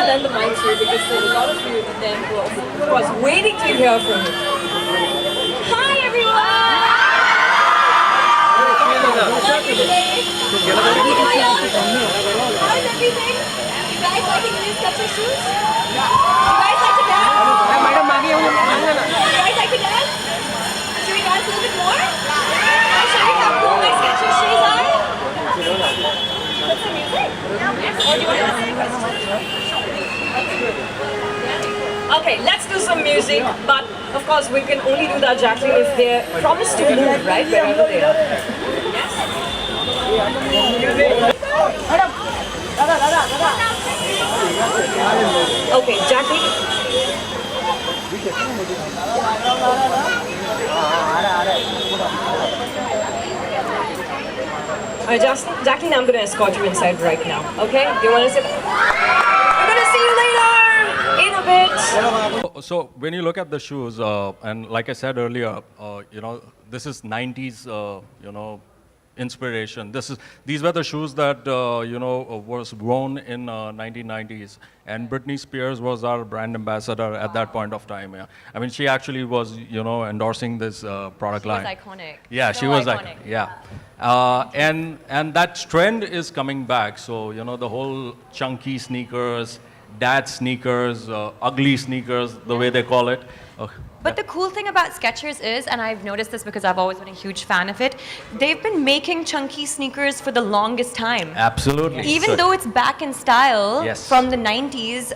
lend the mic to you because there's a lot of you then who are, of course, waiting to hear from you. Hi, everyone! How's everything? You guys liking the new Skechers shoes? You guys like to dance? You guys like to dance? Should we dance a little bit more? I'll show you how cool my Skechers shoes are. Put some music? Or do you want to ask any questions? Okay, let's do some music, but of course we can only do that, Jacqueline, if they promise to move, right, wherever they are. Yes? Okay, Jacqueline. Alright, Jacqueline, I'm going to escort you inside right now, okay? Do you want to sit? We're going to see you later in a bit. So when you look at the shoes, and like I said earlier, you know, this is 90s, you know, inspiration. These were the shoes that, you know, was worn in 1990s. And Britney Spears was our brand ambassador at that point of time. Yeah. I mean, she actually was, you know, endorsing this product line. She was iconic. Yeah, so she was iconic. Yeah. And that trend is coming back. So, you know, the whole chunky sneakers, dad sneakers, ugly sneakers, the way they call it. But the cool thing about Skechers is, and I've noticed this because I've always been a huge fan of it, they've been making chunky sneakers for the longest time. Absolutely. Even though it's back in style Yes. from the 90s,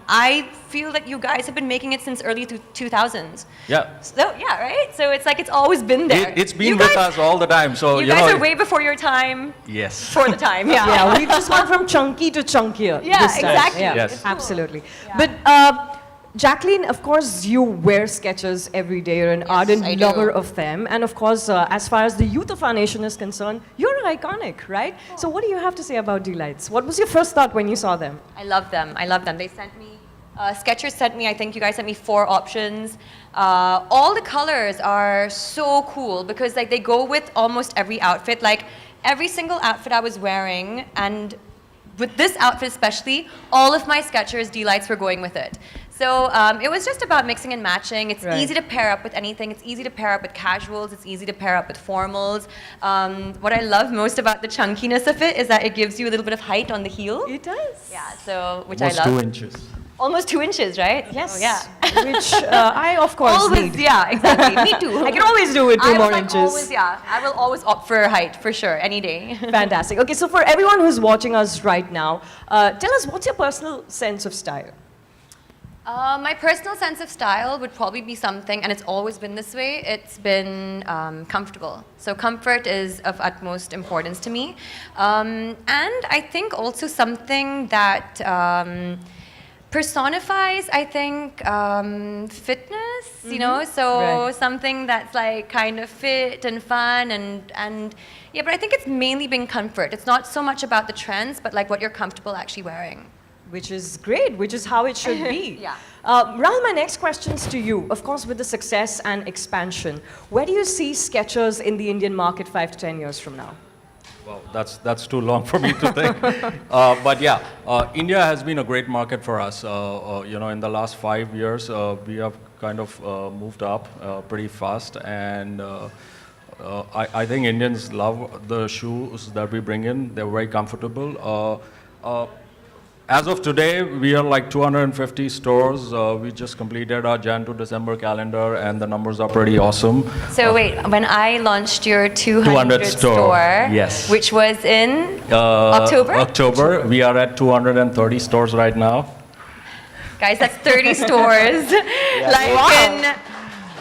I feel that you guys have been making it since early 2000s. Yeah. So, yeah, right? So it's like it's always been there. It's been with us all the time. So, you you guys know, are way before your time. Yes. For the time, yeah. Yeah, we've just gone from chunky to chunkier. Yeah, this time. exactly. Yeah, Yes. absolutely. Yeah. But Jacqueline, of course, you wear Skechers every day. You're an ardent I do. lover of them. And of course, as far as the youth of our nation is concerned, you're iconic, right? So what do you have to say about Delights? What was your first thought when you saw them? I love them. I love them. They sent me, Skechers sent me, I think you guys sent me 4 options. All the colors are so cool because like they go with almost every outfit. Like every single outfit I was wearing, and with this outfit especially, all of my Skechers Delights were going with it. So it was just about mixing and matching. It's easy to pair up with anything. It's easy to pair up with casuals. It's easy to pair up with formals. What I love most about the chunkiness of it is that it gives you a little bit of height on the heel. It does. Yeah, so which almost I love. 2 inches. Almost 2 inches, right? Yes. Oh, yeah. Which I, of course, Always, need. yeah, exactly. Me too. I can always do with 2 more like inches. Always, yeah. I will always opt for height, for sure, any day. Fantastic. Okay, so for everyone who's watching us right now, tell us, what's your personal sense of style? My personal sense of style would probably be something, and it's always been this way, it's been comfortable. So comfort is of utmost importance to me. And I think also something that personifies, I think, fitness, you know? So something that's like kind of fit and fun and yeah, but I think it's mainly been comfort. It's not so much about the trends, but like what you're comfortable actually wearing. Which is great, which is how it should be. Yeah. Rahul, my next question's to you. Of course, with the success and expansion, where do you see Skechers in the Indian market 5 to 10 years from now? Well, that's too long for me to think. But yeah, India has been a great market for us. You know, in the last 5 years, we have kind of moved up pretty fast, and I think Indians love the shoes that we bring in. They're very comfortable. As of today, we are like 250 stores. We just completed our Jan to December calendar, and the numbers are pretty awesome. So wait, when I launched your 200 store, yes, which was in October? October. We are at 230 stores right now. Guys, that's 30 stores. In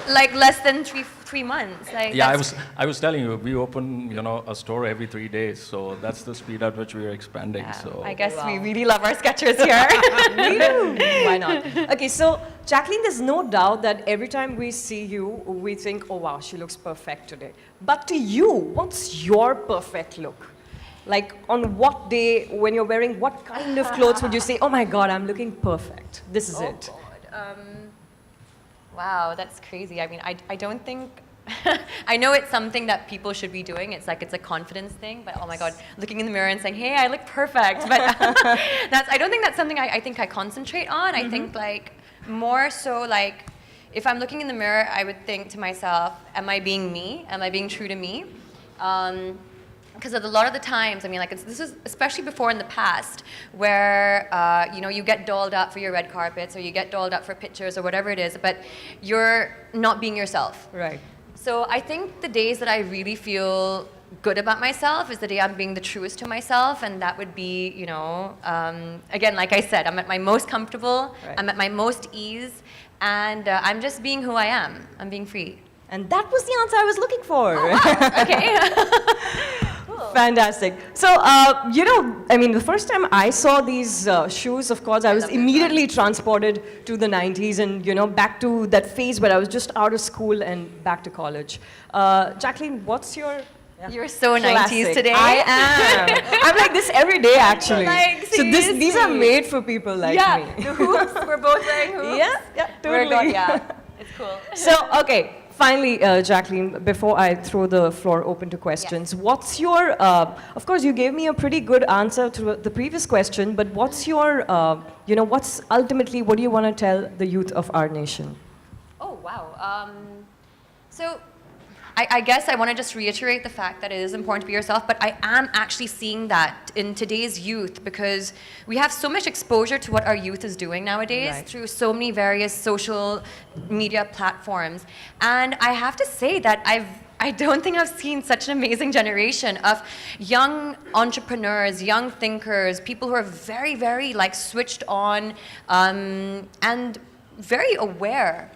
like less than three months. Like, yeah, I was telling you, we open, you know, a store every 3 days, so that's the speed at which we are expanding. Yeah, So I guess we really love our Skechers here. We do. Why not? Okay, so Jacqueline, there's no doubt that every time we see you, we think, oh wow, she looks perfect today. But to you, what's your perfect look? Like on what day, when you're wearing what kind of clothes would you say, oh my God, I'm looking perfect. This is it. God. Wow, that's crazy. I mean, I don't think I know it's something that people should be doing. It's like it's a confidence thing, but oh my God, looking in the mirror and saying, hey, I look perfect. But I don't think that's something I think I concentrate on. I think like more so like if I'm looking in the mirror, I would think to myself, am I being me? Am I being true to me? Because a lot of the times, I mean, like this is especially before in the past, where you know you get dolled up for your red carpets or you get dolled up for pictures or whatever it is, but you're not being yourself. Right. So I think the days that I really feel good about myself is the day I'm being the truest to myself, and that would be, you know, again, like I said, I'm at my most comfortable, Right. I'm at my most ease, and I'm just being who I am. I'm being free. And that was the answer I was looking for. Okay. Fantastic. So, you know, I mean, the first time I saw these shoes, of course, I was love this immediately transported to the 90s and, you know, back to that phase where I was just out of school and back to college. Jacqueline, what's your You're so classic? 90s today. I am. I'm like this every day, actually. Like, so these are seriously. made for people like Yeah, me. the hoops. We're both wearing hoops. Yeah, We're totally. yeah, it's cool. So, okay, finally, Jacqueline, before I throw the floor open to questions, what's your, of course, you gave me a pretty good answer to the previous question, but what's your, you know, what's ultimately, what do you want to tell the youth of our nation? Oh, wow. So I guess I want to just reiterate the fact that it is important to be yourself, but I am actually seeing that in today's youth because we have so much exposure to what our youth is doing nowadays Right. through so many various social media platforms. And I have to say that I don't think I've seen such an amazing generation of young entrepreneurs, young thinkers, people who are very, very like switched on and very aware.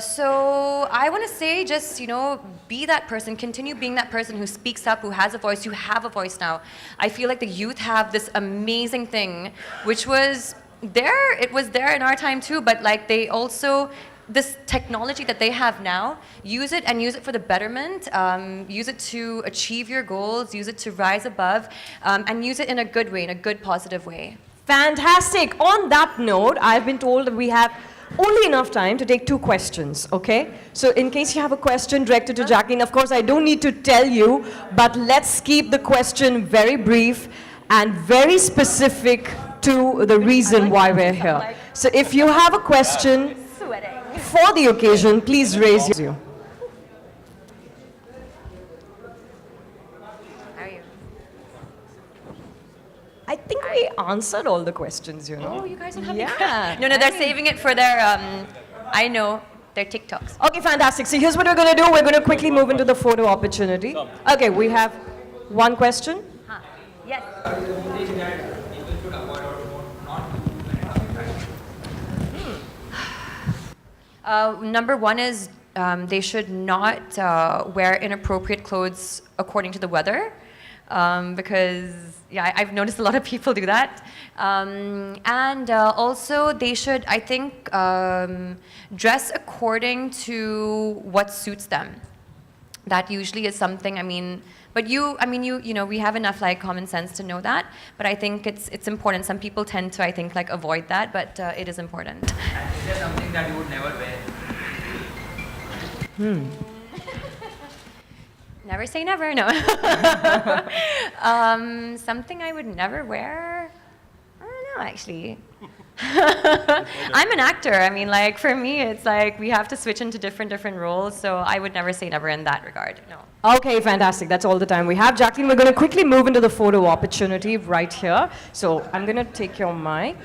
So I want to say just, you know, be that person, continue being that person who speaks up, who has a voice. You have a voice now. I feel like the youth have this amazing thing, which was there, it was there in our time too, but like they also, this technology that they have now, use it and use it for the betterment, use it to achieve your goals, use it to rise above, and use it in a good way, in a good, positive way. Fantastic. On that note, I've been told that we have only enough time to take 2 questions, okay? So in case you have a question directed to Jacqueline, of course, I don't need to tell you, but let's keep the question very brief and very specific to the reason why we're here. So if you have a question for the occasion, please raise your hand. How are you? I think we answered all the questions, you know. Oh, you guys don't have Yeah. No, they're saving it for their, I know, their TikToks. Okay, fantastic. So here's what we're going to do. We're going to quickly move into the photo opportunity. Okay, we have one question. Huh. Yes. Number one is they should not wear inappropriate clothes according to the weather. Because yeah, I've noticed a lot of people do that. And also they should, I think, dress according to what suits them. That usually is something, I mean, but you know, we have enough like common sense to know that, but I think it's important. Some people tend to, I think, like avoid that, but it is important. And is there something that you would never wear? Never say never, no. Something I would never wear? I don't know, actually. I'm an actor. I mean, like, for me, it's like we have to switch into different roles, so I would never say never in that regard, no. Okay, fantastic. That's all the time we have. Jacqueline, we're going to quickly move into the photo opportunity right here. So I'm going to take your mic.